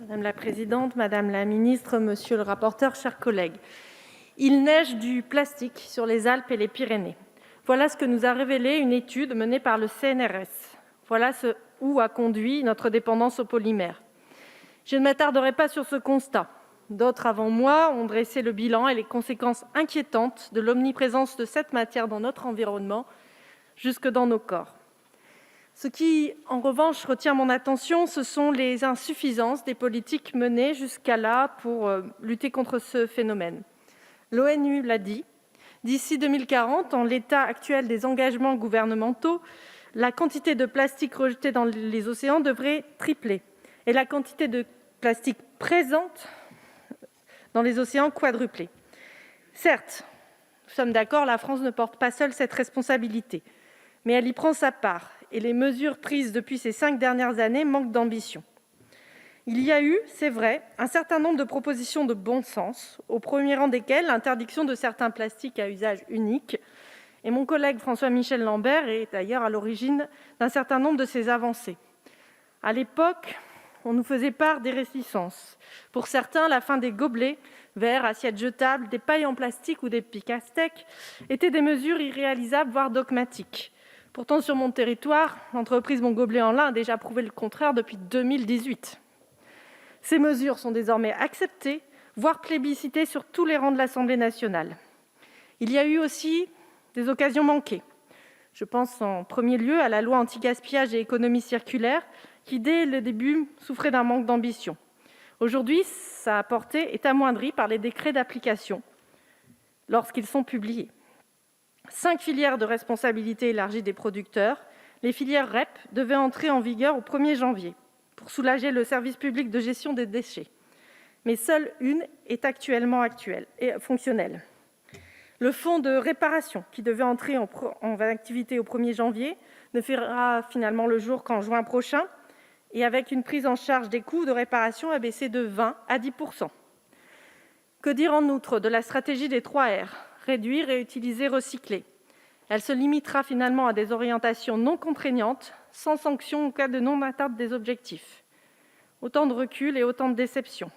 Madame la présidente, madame la ministre, monsieur le rapporteur, chers collègues, il neige du plastique sur les Alpes et les Pyrénées. Voilà ce que nous a révélé une étude menée par le CNRS. Voilà où a conduit notre dépendance aux polymères. Je ne m'attarderai pas sur ce constat. D'autres avant moi ont dressé le bilan et les conséquences inquiétantes de l'omniprésence de cette matière dans notre environnement, jusque dans nos corps. Ce qui, en revanche, retient mon attention, ce sont les insuffisances des politiques menées jusqu'à là pour lutter contre ce phénomène. L'ONU l'a dit, d'ici 2040, en l'état actuel des engagements gouvernementaux, la quantité de plastique rejeté dans les océans devrait tripler et la quantité de plastique présente dans les océans quadrupler. Certes, nous sommes d'accord, la France ne porte pas seule cette responsabilité, mais elle y prend sa part et les mesures prises depuis ces 5 dernières années manquent d'ambition. Il y a eu, c'est vrai, un certain nombre de propositions de bon sens, au premier rang desquelles l'interdiction de certains plastiques à usage unique. Et mon collègue François-Michel Lambert est d'ailleurs à l'origine d'un certain nombre de ces avancées. À l'époque, on nous faisait part des réticences. Pour certains, la fin des gobelets, verres, assiettes jetables, des pailles en plastique ou des piques à steak étaient des mesures irréalisables, voire dogmatiques. Pourtant, sur mon territoire, l'entreprise Mon Gobelet en lin a déjà prouvé le contraire depuis 2018. Ces mesures sont désormais acceptées, voire plébiscitées sur tous les rangs de l'Assemblée nationale. Il y a eu aussi des occasions manquées. Je pense en premier lieu à la loi anti-gaspillage et économie circulaire, qui dès le début souffrait d'un manque d'ambition. Aujourd'hui, sa portée est amoindrie par les décrets d'application lorsqu'ils sont publiés. 5 filières de responsabilité élargie des producteurs, les filières REP, devaient entrer en vigueur au 1er janvier pour soulager le service public de gestion des déchets. Mais seule une est actuellement fonctionnelle. Le fonds de réparation, qui devait entrer en activité au 1er janvier, ne verra finalement le jour qu'en juin prochain, et avec une prise en charge des coûts de réparation abaissée de 20 à 10%. Que dire en outre de la stratégie des 3 R ? Réduire, réutiliser, recycler. Elle se limitera finalement à des orientations non contraignantes, sans sanction en cas de non-atteinte des objectifs. Autant de recul et autant de déceptions.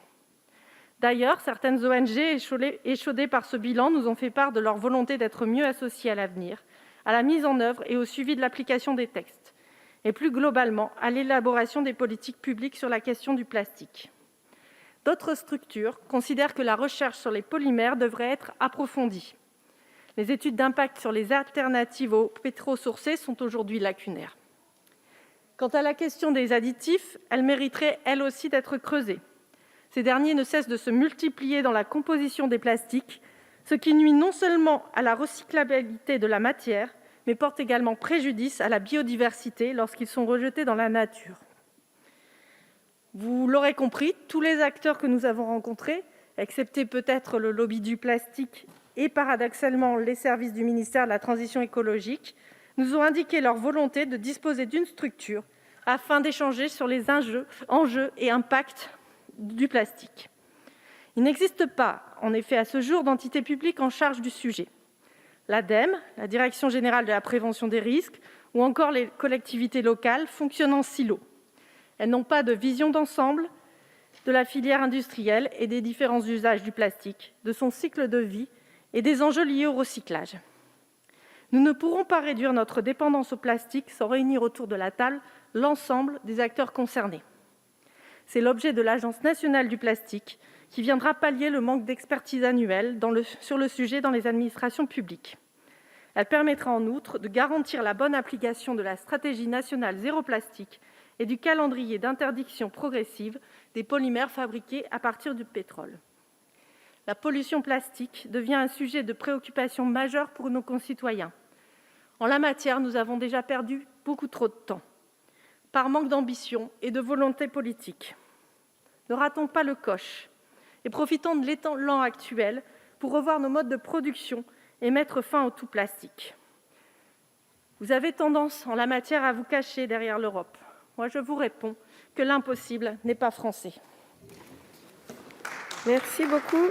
D'ailleurs, certaines ONG échaudées par ce bilan nous ont fait part de leur volonté d'être mieux associées à l'avenir, à la mise en œuvre et au suivi de l'application des textes, et plus globalement à l'élaboration des politiques publiques sur la question du plastique. D'autres structures considèrent que la recherche sur les polymères devrait être approfondie. Les études d'impact sur les alternatives aux pétrosourcés sont aujourd'hui lacunaires. Quant à la question des additifs, elle mériterait elle aussi d'être creusée. Ces derniers ne cessent de se multiplier dans la composition des plastiques, ce qui nuit non seulement à la recyclabilité de la matière, mais porte également préjudice à la biodiversité lorsqu'ils sont rejetés dans la nature. Vous l'aurez compris, tous les acteurs que nous avons rencontrés, excepté peut-être le lobby du plastique et paradoxalement les services du ministère de la Transition écologique, nous ont indiqué leur volonté de disposer d'une structure afin d'échanger sur les enjeux et impacts du plastique. Il n'existe pas, en effet, à ce jour, d'entité publique en charge du sujet. L'ADEME, la Direction générale de la prévention des risques, ou encore les collectivités locales fonctionnent en silo. Elles n'ont pas de vision d'ensemble de la filière industrielle et des différents usages du plastique, de son cycle de vie et des enjeux liés au recyclage. Nous ne pourrons pas réduire notre dépendance au plastique sans réunir autour de la table l'ensemble des acteurs concernés. C'est l'objet de l'Agence nationale du plastique, qui viendra pallier le manque d'expertise annuelle sur le sujet dans les administrations publiques. Elle permettra en outre de garantir la bonne application de la stratégie nationale zéro plastique et du calendrier d'interdiction progressive des polymères fabriqués à partir du pétrole. La pollution plastique devient un sujet de préoccupation majeur pour nos concitoyens. En la matière, nous avons déjà perdu beaucoup trop de temps, par manque d'ambition et de volonté politique. Ne ratons pas le coche et profitons de l'élan actuel pour revoir nos modes de production et mettre fin au tout plastique. Vous avez tendance en la matière à vous cacher derrière l'Europe. Moi, je vous réponds que l'impossible n'est pas français. Merci beaucoup.